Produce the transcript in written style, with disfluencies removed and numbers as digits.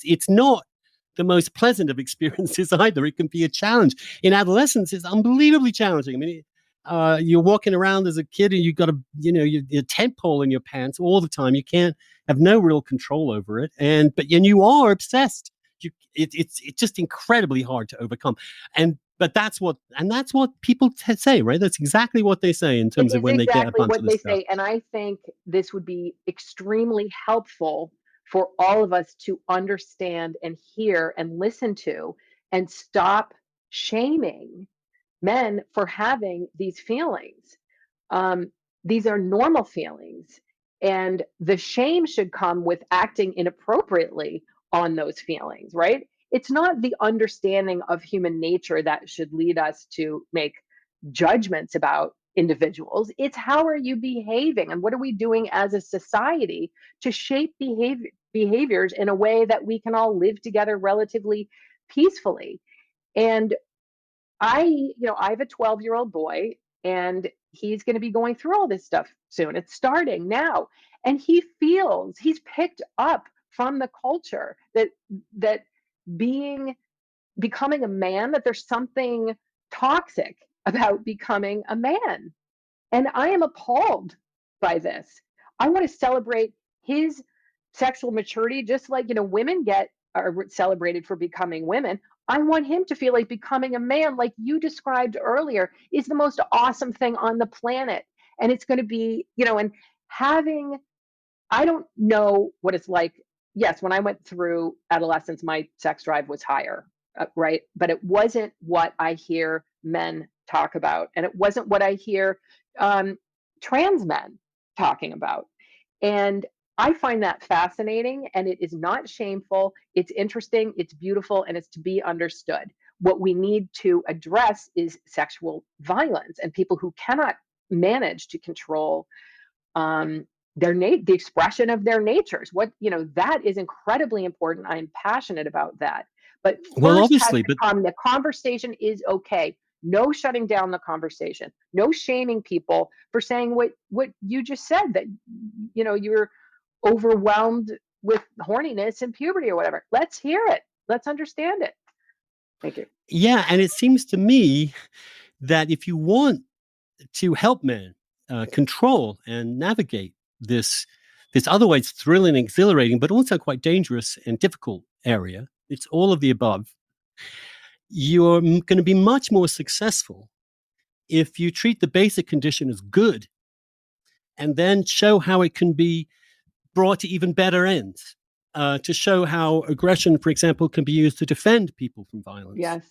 it's not the most pleasant of experiences either. It can be a challenge. In adolescence, it's unbelievably challenging. I mean, you're walking around as a kid and you've got your tent pole in your pants all the time. You can't have no real control over it, and you are obsessed. It's just incredibly hard to overcome. But that's what people say, right? That's exactly what they say in It terms of is when they get a exactly bunch what of they this stuff. say. And I think this would be extremely helpful for all of us to understand and hear and listen to and stop shaming men for having these feelings. Um, these are normal feelings. And the shame should come with acting inappropriately on those feelings, right? It's not the understanding of human nature that should lead us to make judgments about individuals. It's how are you behaving and what are we doing as a society to shape behaviors in a way that we can all live together relatively peacefully. And I have a 12-year-old boy, and he's going to be going through all this stuff soon. It's starting now. And he's picked up from the culture that being becoming a man, that there's something toxic about becoming a man. And I am appalled by this. I want to celebrate his sexual maturity just like, women are celebrated for becoming women. I want him to feel like becoming a man, like you described earlier, is the most awesome thing on the planet. And it's going to be, and having, I don't know what it's like. Yes, when I went through adolescence, my sex drive was higher, right? But it wasn't what I hear men talk about. And it wasn't what I hear um, trans men talking about. And I find that fascinating, and it is not shameful. It's interesting, it's beautiful, and it's to be understood. What we need to address is sexual violence and people who cannot manage to control um, the expression of their natures. That is incredibly important. I am passionate about that. But Well, first has obviously, to but come the conversation is okay. No shutting down the conversation. No shaming people for saying what you just said, that you're overwhelmed with horniness and puberty or whatever. Let's hear it. Let's understand it. Thank you. yeah, and it seems to me that if you want to help men control and navigate this otherwise thrilling, exhilarating, but also quite dangerous and difficult area, it's all of the above. You're going to be much more successful if you treat the basic condition as good and then show how it can be brought to even better ends. To show how aggression, for example, can be used to defend people from violence. Yes.